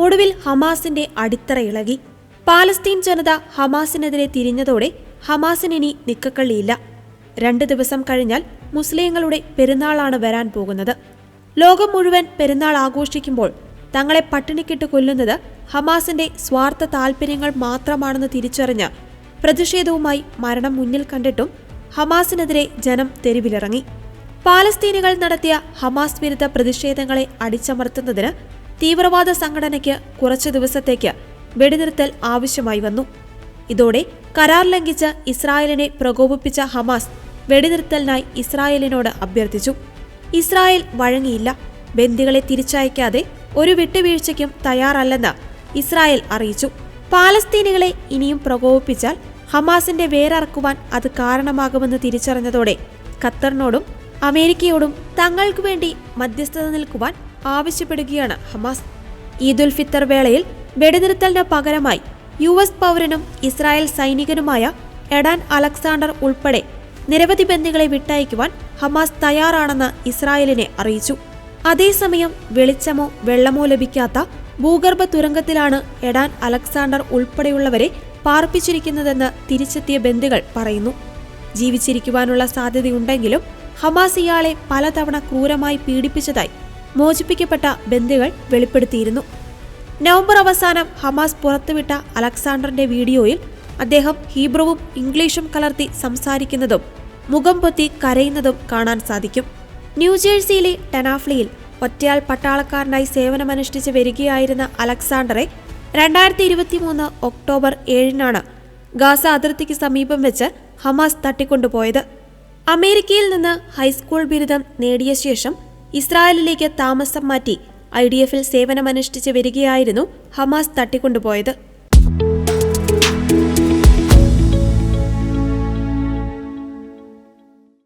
ഒടുവിൽ ഹമാസിന്റെ അടിത്തറ ഇളകി. പാലസ്തീൻ ജനത ഹമാസിനെതിരെ തിരിഞ്ഞതോടെ ഹമാസിനിനി നിക്കക്കള്ളിയില്ല. 2 ദിവസം കഴിഞ്ഞാൽ മുസ്ലിങ്ങളുടെ പെരുന്നാളാണ് വരാൻ പോകുന്നത്. ലോകം മുഴുവൻ പെരുന്നാൾ ആഘോഷിക്കുമ്പോൾ തങ്ങളെ പട്ടിണിക്കിട്ട് കൊല്ലുന്നത് ഹമാസിന്റെ സ്വാർത്ഥ താൽപര്യങ്ങൾ മാത്രമാണെന്ന് തിരിച്ചറിഞ്ഞ് പ്രതിഷേധവുമായി മരണം മുന്നിൽ കണ്ടിട്ടും ഹമാസിനെതിരെ ജനം തെരുവിലിറങ്ങി. പാലസ്തീനികൾ നടത്തിയ ഹമാസ് വിരുദ്ധ പ്രതിഷേധങ്ങളെ അടിച്ചമർത്തുന്നതിന് തീവ്രവാദ സംഘടനയ്ക്ക് കുറച്ചു ദിവസത്തേക്ക് വെടിനിർത്തൽ ആവശ്യമായി വന്നു. ഇതോടെ കരാർ ലംഘിച്ച് ഇസ്രായേലിനെ പ്രകോപിപ്പിച്ച ഹമാസ് വെടിനിർത്തലിനായി ഇസ്രായേലിനോട് അഭ്യർത്ഥിച്ചു. ഇസ്രായേൽ വഴങ്ങിയില്ല. ബന്ദികളെ തിരിച്ചയക്കാതെ ഒരു വിട്ടുവീഴ്ചയ്ക്കും തയ്യാറല്ലെന്ന് ഇസ്രായേൽ അറിയിച്ചു. പാലസ്തീനികളെ ഇനിയും പ്രകോപിപ്പിച്ചാൽ ഹമാസിന്റെ വേരറക്കുവാൻ അത് കാരണമാകുമെന്ന് തിരിച്ചറിഞ്ഞതോടെ ഖത്തറിനോടും അമേരിക്കയോടും തങ്ങൾക്ക് വേണ്ടി മധ്യസ്ഥത നിൽക്കുവാൻ ആവശ്യപ്പെടുകയാണ് ഹമാസ്. ഈദുൽ ഫിത്തർ വേളയിൽ വെടിനിർത്തലിന് പകരമായി US പൗരനും ഇസ്രായേൽ സൈനികനുമായ എഡാൻ അലക്സാണ്ടർ ഉൾപ്പെടെ നിരവധി ബന്ദികളെ വിട്ടയക്കുവാൻ ഹമാസ് തയ്യാറാണെന്ന് ഇസ്രായേലിനെ അറിയിച്ചു. അതേസമയം വെളിച്ചമോ വെള്ളമോ ലഭിക്കാത്ത ഭൂഗർഭ തുരങ്കത്തിലാണ് എഡാൻ അലക്സാണ്ടർ ഉൾപ്പെടെയുള്ളവരെ പാർപ്പിച്ചിരിക്കുന്നതെന്ന് തിരിച്ചെത്തിയ ബന്ദികൾ പറയുന്നു. ജീവിച്ചിരിക്കുവാനുള്ള സാധ്യതയുണ്ടെങ്കിലും ഹമാസ് ഇയാളെ പലതവണ ക്രൂരമായി പീഡിപ്പിച്ചതായി മോചിപ്പിക്കപ്പെട്ട ബന്ദികൾ വെളിപ്പെടുത്തിയിരുന്നു. നവംബർ അവസാനം ഹമാസ് പുറത്തുവിട്ട അലക്സാണ്ടറിന്റെ വീഡിയോയിൽ അദ്ദേഹം ഹീബ്രുവും ഇംഗ്ലീഷും കലർത്തി സംസാരിക്കുന്നതും മുഖം പൊത്തി കരയുന്നതും കാണാൻ സാധിക്കും. ന്യൂജേഴ്സിയിലെ ടെനാഫ്ലിയിൽ ഒറ്റയാൾ പട്ടാളക്കാരനായി സേവനമനുഷ്ഠിച്ച് വരികയായിരുന്ന അലക്സാണ്ടറെ 2023 ഒക്ടോബർ 7 ഗാസ അതിർത്തിക്ക് സമീപം വെച്ച് ഹമാസ് തട്ടിക്കൊണ്ടുപോയത്. അമേരിക്കയിൽ നിന്ന് ഹൈസ്കൂൾ ബിരുദം നേടിയ ശേഷം ഇസ്രായേലിലേക്ക് താമസം മാറ്റി IDF-ൽ സേവനമനുഷ്ഠിച്ച് വരികയായിരുന്നു ഹമാസ് തട്ടിക്കൊണ്ടുപോയത്.